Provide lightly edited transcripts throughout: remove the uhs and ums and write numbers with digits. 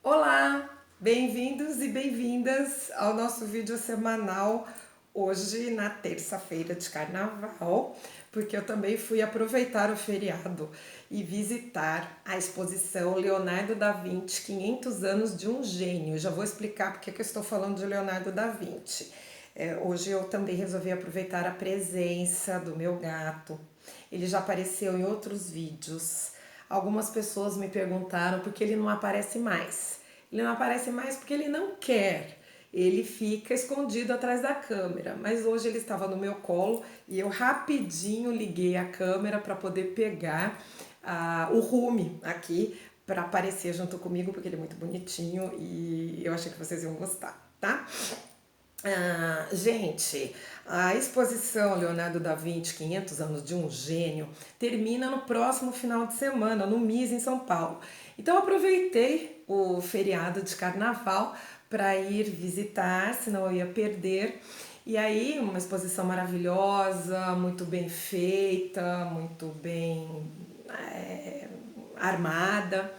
Olá, bem-vindos e bem-vindas ao nosso vídeo semanal, hoje na terça-feira de carnaval, porque eu também fui aproveitar o feriado e visitar a exposição Leonardo da Vinci, 500 anos de um gênio. Já vou explicar porque que eu estou falando de Leonardo da Vinci. Hoje eu também resolvi aproveitar a presença do meu gato. Ele já apareceu em outros vídeos. Algumas pessoas me perguntaram por que ele não aparece mais. Ele não aparece mais porque ele não quer. Ele fica escondido atrás da câmera. Mas hoje ele estava no meu colo e eu rapidinho liguei a câmera para poder pegar o Rumi aqui para aparecer junto comigo, porque ele é muito bonitinho e eu achei que vocês iam gostar, tá? Gente, a exposição Leonardo da Vinci, 500 anos de um gênio, termina no próximo final de semana, no MIS, em São Paulo. Então, eu aproveitei o feriado de carnaval para ir visitar, senão eu ia perder. E aí, uma exposição maravilhosa, muito bem feita, muito bem armada,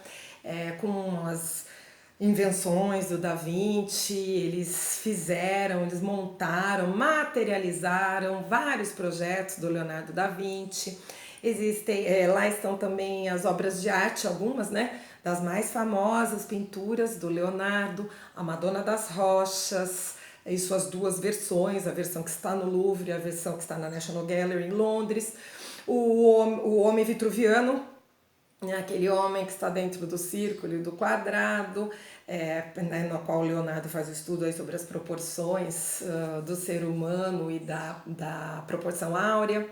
com as invenções do Da Vinci, eles fizeram, eles montaram, materializaram vários projetos do Leonardo da Vinci. Existem, lá estão também as obras de arte, algumas, né, das mais famosas pinturas do Leonardo, a Madonna das Rochas, em suas duas versões, a versão que está no Louvre e a versão que está na National Gallery em Londres, o Homem Vitruviano, aquele homem que está dentro do círculo e do quadrado, né, no qual o Leonardo faz o estudo aí sobre as proporções do ser humano e da proporção áurea.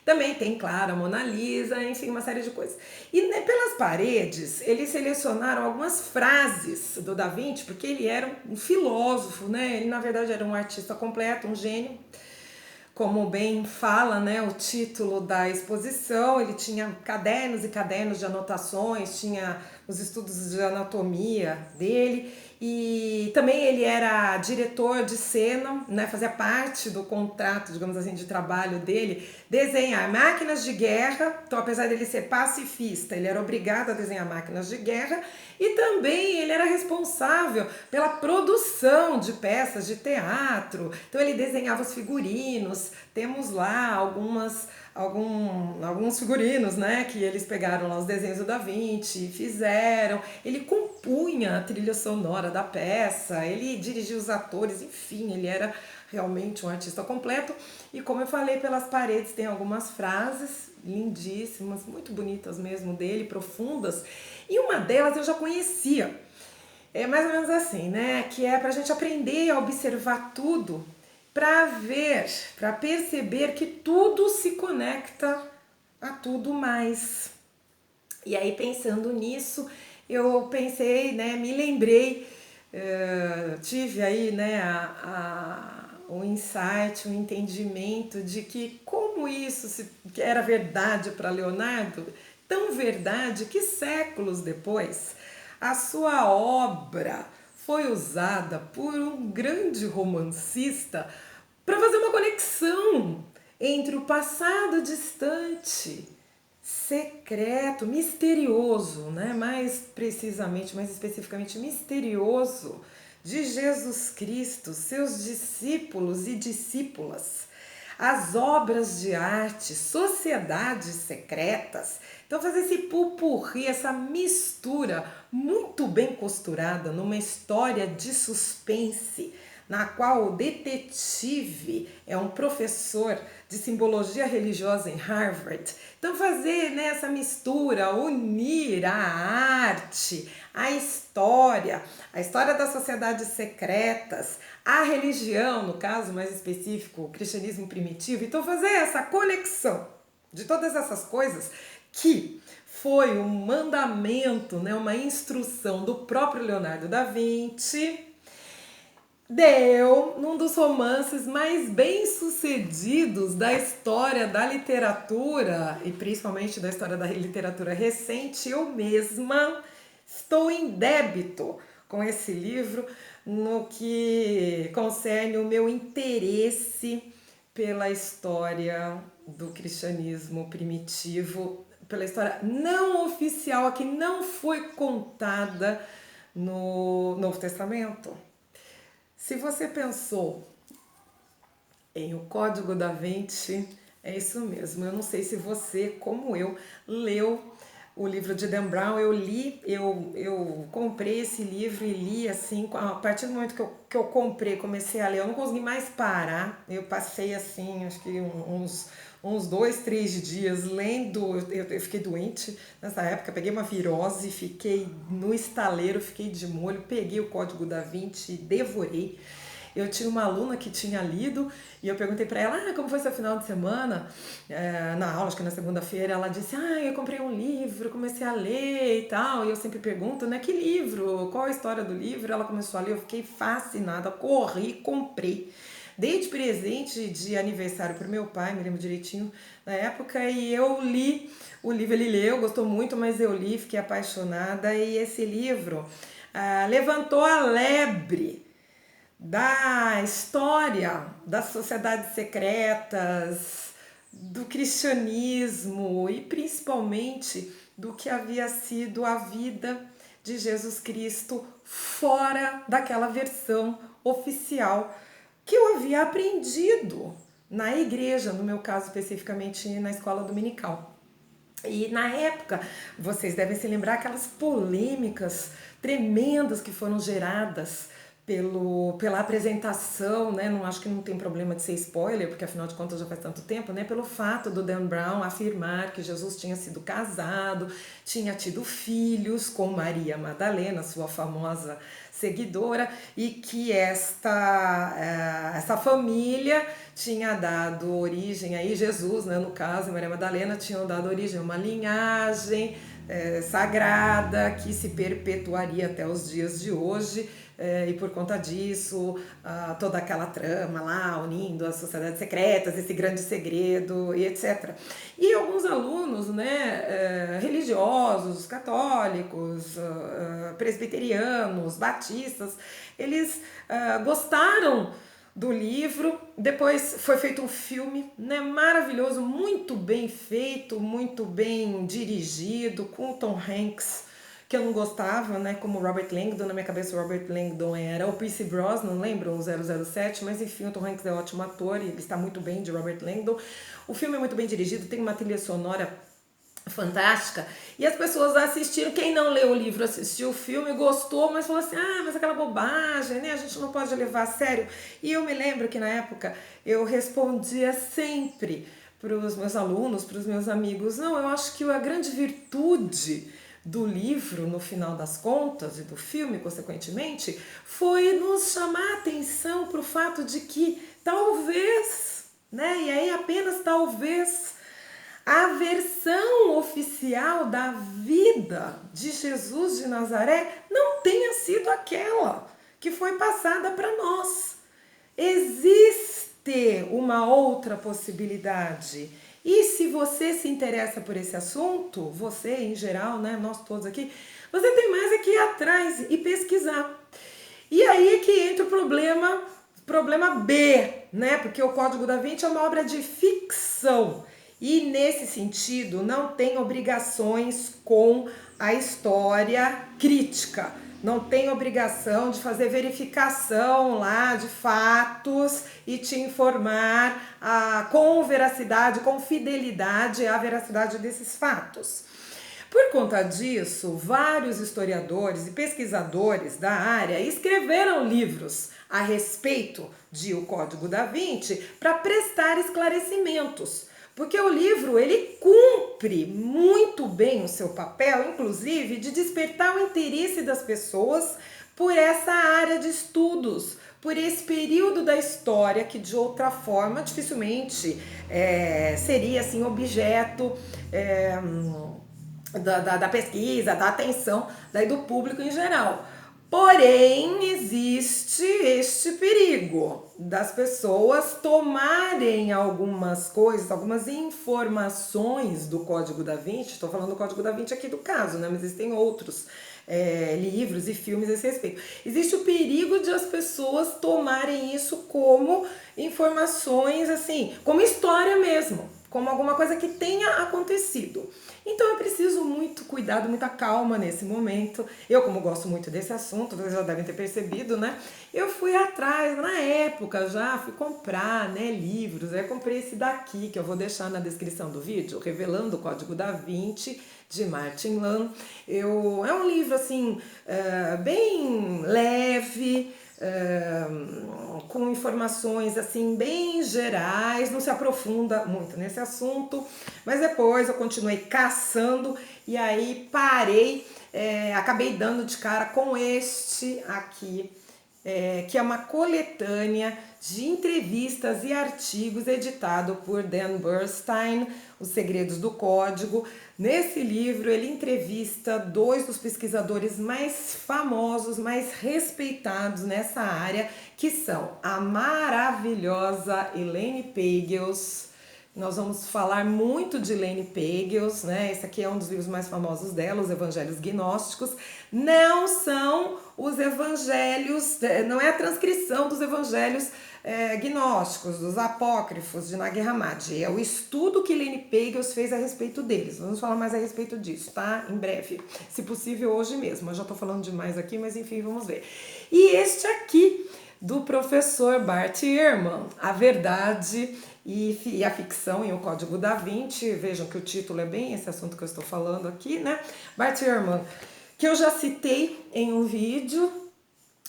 Também tem, claro, a Mona Lisa, enfim, uma série de coisas. E né, pelas paredes, eles selecionaram algumas frases do Da Vinci, porque ele era um filósofo, né? Ele, na verdade, era um artista completo, um gênio. Como bem fala, né, o título da exposição, ele tinha cadernos e cadernos de anotações, tinha os estudos de anatomia dele e também ele era diretor de cena, né, fazia parte do contrato, digamos assim, de trabalho dele, desenhar máquinas de guerra. Então, apesar dele ser pacifista, ele era obrigado a desenhar máquinas de guerra e também ele era responsável pela produção de peças de teatro. Então, ele desenhava os figurinos. Temos lá alguns figurinos, né, que eles pegaram lá os desenhos do Da Vinci e fizeram. Ele compunha a trilha sonora da peça, ele dirigia os atores, enfim, ele era realmente um artista completo. E como eu falei, pelas paredes tem algumas frases lindíssimas, muito bonitas mesmo dele, profundas. E uma delas eu já conhecia. É mais ou menos assim, né? Que é pra gente aprender a observar tudo, para ver, para perceber que tudo se conecta a tudo mais. E aí, pensando nisso, eu pensei, né, me lembrei, tive aí, né, o insight, o entendimento de que como isso que era verdade para Leonardo, tão verdade que séculos depois a sua obra foi usada por um grande romancista para fazer uma conexão entre o passado distante, secreto, misterioso, né? Mais precisamente, mais especificamente misterioso, de Jesus Cristo, seus discípulos e discípulas, as obras de arte, sociedades secretas. Então, fazer esse pupurri, essa mistura muito bem costurada numa história de suspense, na qual o detetive é um professor de simbologia religiosa em Harvard. Então, fazer, né, essa mistura, unir a arte, a história das sociedades secretas, a religião, no caso mais específico, o cristianismo primitivo. Então, fazer essa conexão de todas essas coisas que foi um mandamento, né, uma instrução do próprio Leonardo da Vinci, deu num dos romances mais bem-sucedidos da história da literatura e principalmente da história da literatura recente. Eu mesma estou em débito com esse livro no que concerne o meu interesse pela história do cristianismo primitivo, pela história não oficial, a que não foi contada no Novo Testamento. Se você pensou em O Código da Vinci, é isso mesmo. Eu não sei se você, como eu, leu o livro de Dan Brown. Eu li, eu comprei esse livro e li assim, a partir do momento que eu comprei, comecei a ler, eu não consegui mais parar. Eu passei assim, acho que uns 2, 3 dias lendo. Eu fiquei doente nessa época, peguei uma virose, fiquei no estaleiro, fiquei de molho, peguei o Código da Vinci e devorei. Eu tinha uma aluna que tinha lido e eu perguntei para ela, como foi seu final de semana? Na aula, acho que na segunda-feira, ela disse, eu comprei um livro, comecei a ler e tal. E eu sempre pergunto, né, que livro? Qual a história do livro? Ela começou a ler, eu fiquei fascinada, corri, comprei. Dei de presente de aniversário para o meu pai, me lembro direitinho na época, e eu li o livro. Ele leu, gostou muito, mas eu li, fiquei apaixonada. E esse livro levantou a lebre da história das sociedades secretas, do cristianismo e principalmente do que havia sido a vida de Jesus Cristo fora daquela versão oficial que eu havia aprendido na igreja, no meu caso especificamente na escola dominical. E na época, vocês devem se lembrar aquelas polêmicas tremendas que foram geradas pela apresentação, né? Não acho que não tem problema de ser spoiler, porque afinal de contas já faz tanto tempo, né? Pelo fato do Dan Brown afirmar que Jesus tinha sido casado, tinha tido filhos com Maria Madalena, sua famosa seguidora, e que essa família tinha dado origem aí, Jesus, né, no caso, e Maria Madalena tinham dado origem a uma linhagem sagrada que se perpetuaria até os dias de hoje. E por conta disso, toda aquela trama lá, unindo as sociedades secretas, esse grande segredo e etc. E alguns alunos, né, religiosos, católicos, presbiterianos, batistas, eles gostaram do livro. Depois foi feito um filme, né, maravilhoso, muito bem feito, muito bem dirigido, com o Tom Hanks, que eu não gostava, né, como Robert Langdon. Na minha cabeça o Robert Langdon era o Pierce Brosnan, lembram? O 007, mas enfim, o Tom Hanks é um ótimo ator e ele está muito bem de Robert Langdon. O filme é muito bem dirigido, tem uma trilha sonora fantástica, e as pessoas assistiram. Quem não leu o livro assistiu o filme, gostou, mas falou assim, mas aquela bobagem, né, a gente não pode levar a sério. E eu me lembro que na época eu respondia sempre para os meus alunos, para os meus amigos, não, eu acho que a grande virtude do livro, no final das contas, e do filme, consequentemente, foi nos chamar a atenção para o fato de que talvez, né, e aí apenas talvez, a versão oficial da vida de Jesus de Nazaré não tenha sido aquela que foi passada para nós. Existe uma outra possibilidade. E se você se interessa por esse assunto, você em geral, né, nós todos aqui, você tem mais é que ir atrás e pesquisar. E aí é que entra o problema B, né? Porque o Código da Vinci é uma obra de ficção. E nesse sentido não tem obrigações com a história crítica. Não tem obrigação de fazer verificação lá de fatos e te informar com veracidade, com fidelidade à veracidade desses fatos. Por conta disso, vários historiadores e pesquisadores da área escreveram livros a respeito de O Código da Vinci para prestar esclarecimentos. Porque o livro, ele cumpre muito bem o seu papel, inclusive, de despertar o interesse das pessoas por essa área de estudos, por esse período da história que, de outra forma, dificilmente seria assim, objeto da pesquisa, da atenção do público em geral. Porém, existe este perigo das pessoas tomarem algumas coisas, algumas informações do Código da Vinci. Estou falando do Código da Vinci aqui do caso, né? Mas existem outros livros e filmes a esse respeito. Existe o perigo de as pessoas tomarem isso como informações, assim, como história mesmo. como alguma coisa que tenha acontecido. Então eu preciso muito cuidado, muita calma nesse momento. Eu, como gosto muito desse assunto, vocês já devem ter percebido, né? Eu fui atrás, na época já, fui comprar, né, livros. Aí eu comprei esse daqui, que eu vou deixar na descrição do vídeo, Revelando o Código da Vinci, de Martin Land. É um livro, assim, bem leve, com informações assim bem gerais, não se aprofunda muito nesse assunto, mas depois eu continuei caçando e aí parei, acabei dando de cara com este aqui, que é uma coletânea de entrevistas e artigos editado por Dan Bernstein, Os Segredos do Código. Nesse livro ele entrevista dois dos pesquisadores mais famosos, mais respeitados nessa área, que são a maravilhosa Elaine Pagels. Nós vamos falar muito de Elaine Pagels, né? Esse aqui é um dos livros mais famosos dela, Os Evangelhos Gnósticos. Não são os evangelhos, não é a transcrição dos evangelhos gnósticos, dos apócrifos de Nag Hammadi. É o estudo que Elaine Pagels fez a respeito deles. Vamos falar mais a respeito disso, tá? Em breve. Se possível, hoje mesmo. Eu já tô falando demais aqui, mas enfim, vamos ver. E este aqui, do professor Bart Ehrman, A Verdade e a Ficção em O Código da Vinci. Vejam que o título é bem esse assunto que eu estou falando aqui, né? Bart Ehrman, que eu já citei em um vídeo,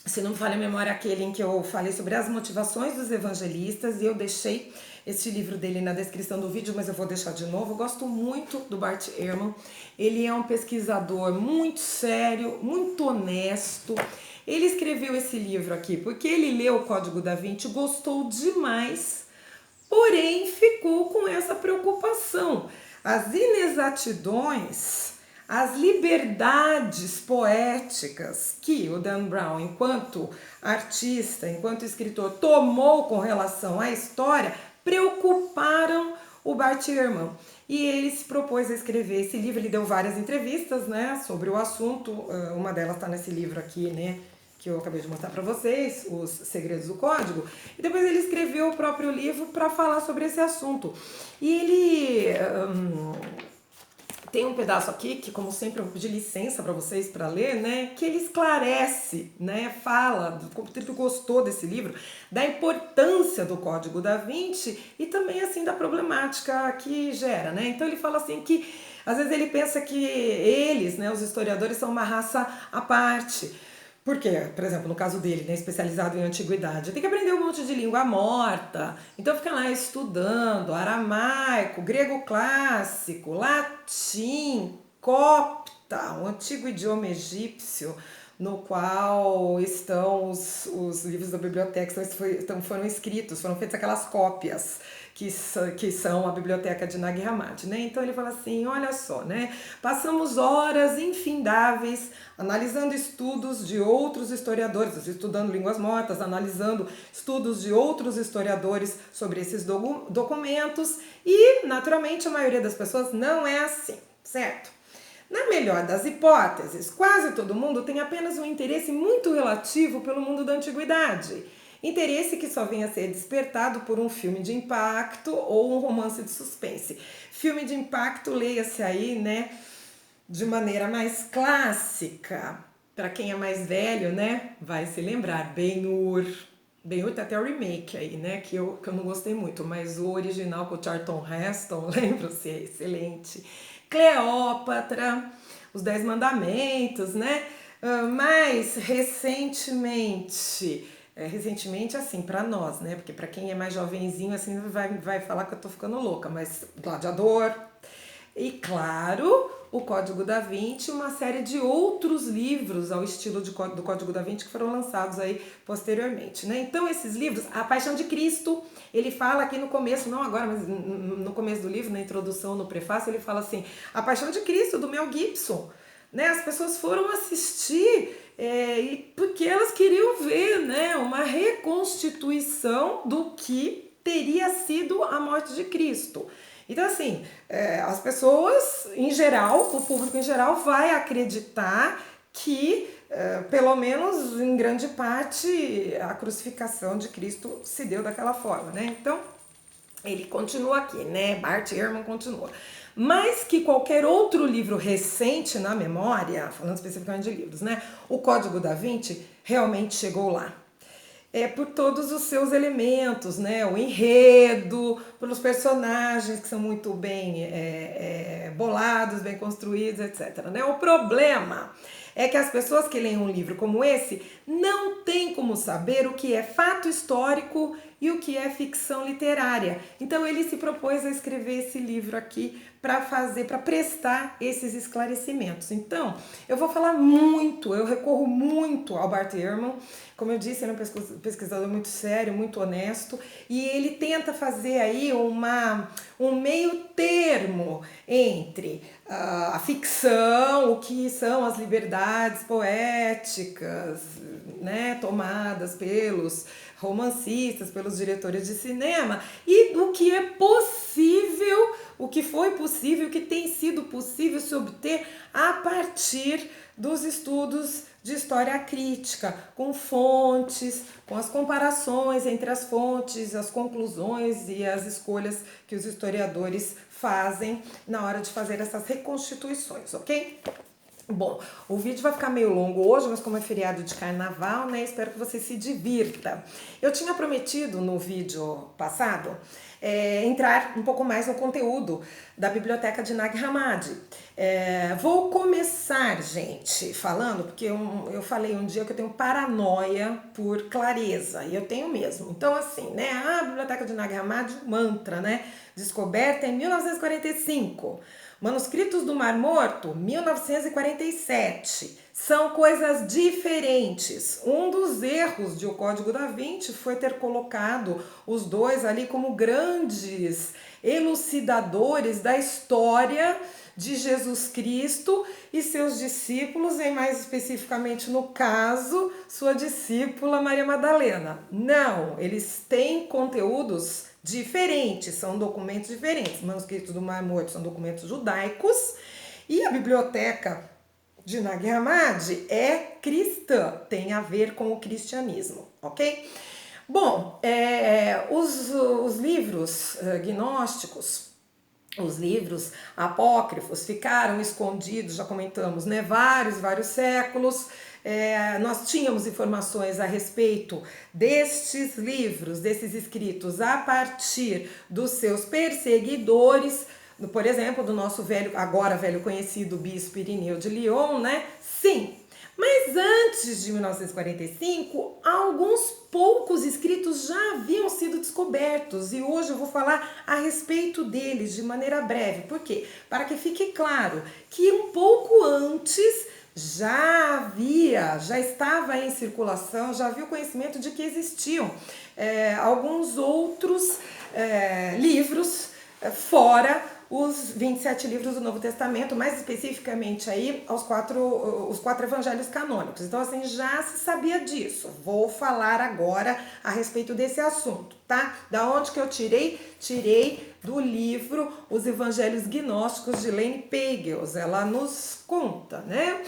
se não me falha a memória, aquele em que eu falei sobre as motivações dos evangelistas, e eu deixei esse livro dele na descrição do vídeo, mas eu vou deixar de novo. Eu gosto muito do Bart Ehrman, ele é um pesquisador muito sério, muito honesto. Ele escreveu esse livro aqui porque ele leu o Código da Vinci, gostou demais, porém ficou com essa preocupação. As inexatidões, as liberdades poéticas que o Dan Brown, enquanto artista, enquanto escritor, tomou com relação à história, preocuparam o Bart Ehrman. E ele se propôs a escrever esse livro. Ele deu várias entrevistas, né, sobre o assunto. Uma delas está nesse livro aqui, né, que eu acabei de mostrar para vocês, Os Segredos do Código. E depois ele escreveu o próprio livro para falar sobre esse assunto. E ele tem um pedaço aqui que, como sempre, eu vou pedir licença para vocês para ler, né? Que ele esclarece, né? Fala como ele gostou desse livro, da importância do Código da Vinci e também assim da problemática que gera, né? Então ele fala assim que às vezes ele pensa que eles, né, os historiadores, são uma raça à parte. Porque, por exemplo, no caso dele, né, especializado em antiguidade, tem que aprender um monte de língua morta, então fica lá estudando aramaico, grego clássico, latim, copta, um antigo idioma egípcio, no qual estão os livros da biblioteca, foram escritos, foram feitas aquelas cópias que são a biblioteca de Nag Hammadi, né? Então ele fala assim, olha só, né? Passamos horas infindáveis analisando estudos de outros historiadores, estudando línguas mortas, analisando estudos de outros historiadores sobre esses documentos e, naturalmente, a maioria das pessoas não é assim, certo? Na melhor das hipóteses, quase todo mundo tem apenas um interesse muito relativo pelo mundo da antiguidade. Interesse que só vem a ser despertado por um filme de impacto ou um romance de suspense. Filme de impacto, leia-se aí, né, de maneira mais clássica. Para quem é mais velho, né, vai se lembrar. Ben-Hur. Ben-Hur tem até o remake aí, né, que eu não gostei muito, mas o original com o Charlton Heston, lembra-se, é excelente. Cleópatra, Os Dez Mandamentos, né? Mais recentemente assim, para nós, né? Porque para quem é mais jovenzinho, assim, vai falar que eu tô ficando louca, mas Gladiador. E, claro, o Código da Vinci, uma série de outros livros ao estilo do Código da Vinci que foram lançados aí posteriormente, né? Então, esses livros, A Paixão de Cristo, ele fala aqui no começo, não agora, mas no começo do livro, na introdução, no prefácio, ele fala assim, A Paixão de Cristo, do Mel Gibson, né? As pessoas foram assistir porque elas queriam ver, né, uma reconstituição do que teria sido a morte de Cristo. Então, assim, as pessoas, em geral, o público em geral, vai acreditar que, pelo menos em grande parte, a crucificação de Cristo se deu daquela forma, né? Então, Ele continua aqui, né? Bart Ehrman continua. Mais que qualquer outro livro recente na memória, falando especificamente de livros, né? O Código da Vinci realmente chegou lá. Por todos os seus elementos, né? O enredo, pelos personagens que são muito bem bolados, bem construídos, etc. Né? O problema é que as pessoas que leem um livro como esse não têm como saber o que é fato histórico e o que é ficção literária. Então ele se propôs a escrever esse livro aqui para prestar esses esclarecimentos. Então, eu vou falar muito, eu recorro muito ao Bart Ehrman. Como eu disse, ele é um pesquisador muito sério, muito honesto, e ele tenta fazer aí um meio termo entre a ficção, o que são as liberdades poéticas, né, tomadas pelos romancistas, pelos diretores de cinema, e o que é possível, o que foi possível, o que tem sido possível se obter a partir dos estudos de história crítica, com fontes, com as comparações entre as fontes, as conclusões e as escolhas que os historiadores fazem na hora de fazer essas reconstituições, ok? Bom, o vídeo vai ficar meio longo hoje, mas como é feriado de carnaval, né, espero que você se divirta. Eu tinha prometido no vídeo passado entrar um pouco mais no conteúdo da biblioteca de Nag Hammadi. Vou começar, gente, falando, porque eu falei um dia que eu tenho paranoia por clareza, e eu tenho mesmo. Então, assim, né, a biblioteca de Nag Hammadi, mantra, né, descoberta em 1945. Manuscritos do Mar Morto, 1947. São coisas diferentes. Um dos erros de O Código da Vinci foi ter colocado os dois ali como grandes elucidadores da história de Jesus Cristo e seus discípulos, e mais especificamente no caso, sua discípula Maria Madalena. Não, eles têm conteúdos diferentes, são documentos diferentes. Manuscritos do Mar Morto são documentos judaicos e a biblioteca de Nag Hammadi é cristã, tem a ver com o cristianismo, ok? Bom, os livros gnósticos, os livros apócrifos ficaram escondidos, já comentamos, né, vários séculos. Nós tínhamos informações a respeito destes livros, desses escritos, a partir dos seus perseguidores, por exemplo, do nosso agora velho conhecido bispo Irineu de Lyon, né? Sim, mas antes de 1945, alguns poucos escritos já haviam sido descobertos e hoje eu vou falar a respeito deles de maneira breve. Por quê? Para que fique claro que um pouco antes já estava em circulação, já havia o conhecimento de que existiam alguns outros livros fora os 27 livros do Novo Testamento, mais especificamente aí os quatro evangelhos canônicos. Então, assim, já se sabia disso. Vou falar agora a respeito desse assunto, tá? Da onde que eu tirei? Tirei do livro Os Evangelhos Gnósticos de Elaine Pagels. Ela nos conta, né?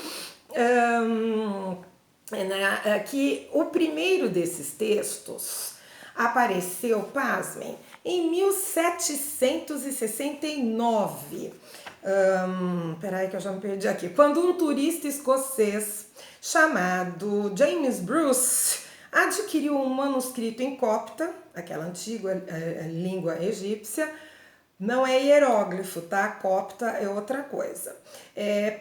Que o primeiro desses textos apareceu, pasmem, em 1769. Peraí que eu já me perdi aqui. Quando um turista escocês chamado James Bruce adquiriu um manuscrito em copta, aquela antiga língua egípcia. Não é hieróglifo, tá? Copta é outra coisa.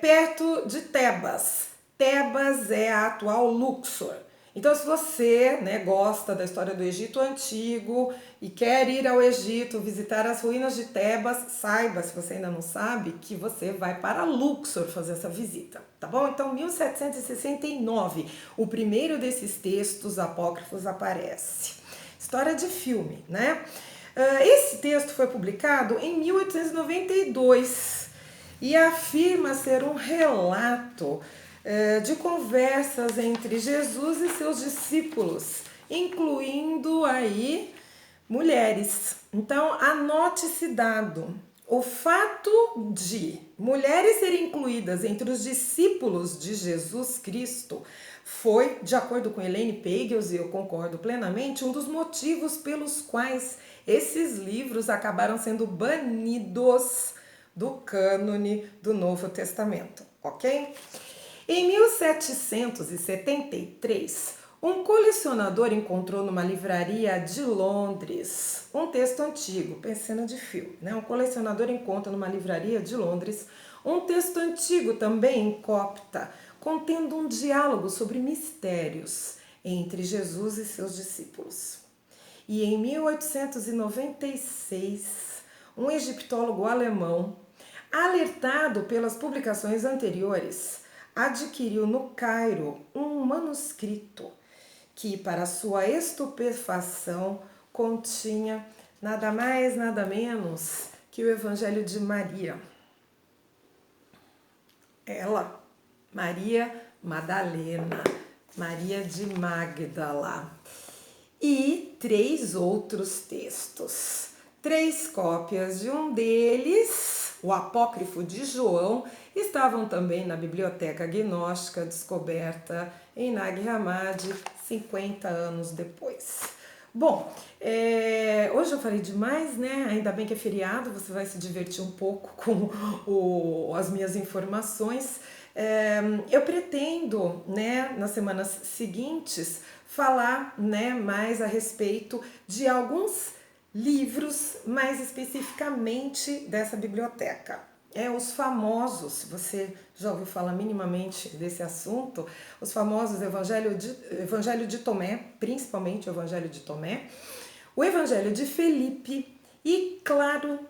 Perto de Tebas. Tebas é a atual Luxor. Então, se você, né, gosta da história do Egito Antigo e quer ir ao Egito, visitar as ruínas de Tebas, saiba, se você ainda não sabe, que você vai para Luxor fazer essa visita, tá bom? Então, 1769, o primeiro desses textos apócrifos aparece. História de filme, né? Esse texto foi publicado em 1892 e afirma ser um relato de conversas entre Jesus e seus discípulos, incluindo aí mulheres. Então, anote esse dado. O fato de mulheres serem incluídas entre os discípulos de Jesus Cristo foi, de acordo com Elaine Pagels, e eu concordo plenamente, um dos motivos pelos quais esses livros acabaram sendo banidos do cânone do Novo Testamento, ok? Em 1773, um colecionador encontrou numa livraria de Londres um texto antigo, cena de filme, né? Um colecionador encontra numa livraria de Londres um texto antigo, também em copta, contendo um diálogo sobre mistérios entre Jesus e seus discípulos. E em 1896, um egiptólogo alemão, alertado pelas publicações anteriores, adquiriu no Cairo um manuscrito que, para sua estupefação, continha nada mais, nada menos que o Evangelho de Maria. Ela, Maria Madalena, Maria de Magdala, e 3 outros textos. 3 cópias de um deles, o Apócrifo de João, estavam também na Biblioteca Gnóstica, descoberta em Nag Hammadi 50 anos depois. Bom, hoje eu falei demais, né? Ainda bem que é feriado, você vai se divertir um pouco com as minhas informações. Eu pretendo, né, nas semanas seguintes, falar, né, mais a respeito de alguns livros, mais especificamente dessa biblioteca. Os famosos, se você já ouviu falar minimamente desse assunto, os famosos Evangelho de Tomé, principalmente o Evangelho de Tomé, o Evangelho de Felipe e, claro,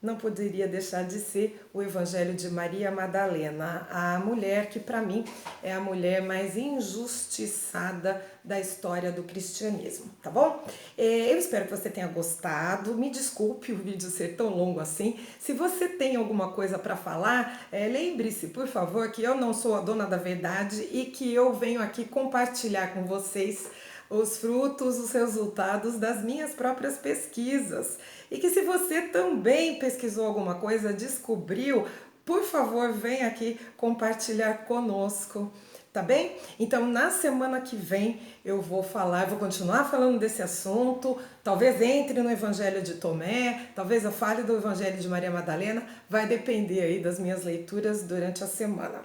não poderia deixar de ser o Evangelho de Maria Madalena, a mulher que, para mim, é a mulher mais injustiçada da história do cristianismo, tá bom? Eu espero que você tenha gostado. Me desculpe o vídeo ser tão longo assim. Se você tem alguma coisa para falar, lembre-se, por favor, que eu não sou a dona da verdade e que eu venho aqui compartilhar com vocês os frutos, os resultados das minhas próprias pesquisas. E que se você também pesquisou alguma coisa, descobriu, por favor, vem aqui compartilhar conosco, tá bem? Então, na semana que vem eu vou continuar falando desse assunto, talvez entre no Evangelho de Tomé, talvez eu fale do Evangelho de Maria Madalena, vai depender aí das minhas leituras durante a semana.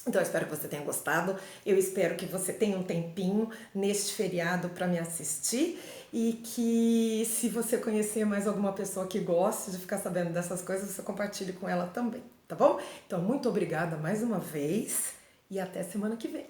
Então, eu espero que você tenha gostado, eu espero que você tenha um tempinho neste feriado para me assistir e que, se você conhecer mais alguma pessoa que goste de ficar sabendo dessas coisas, você compartilhe com ela também, tá bom? Então, muito obrigada mais uma vez e até semana que vem.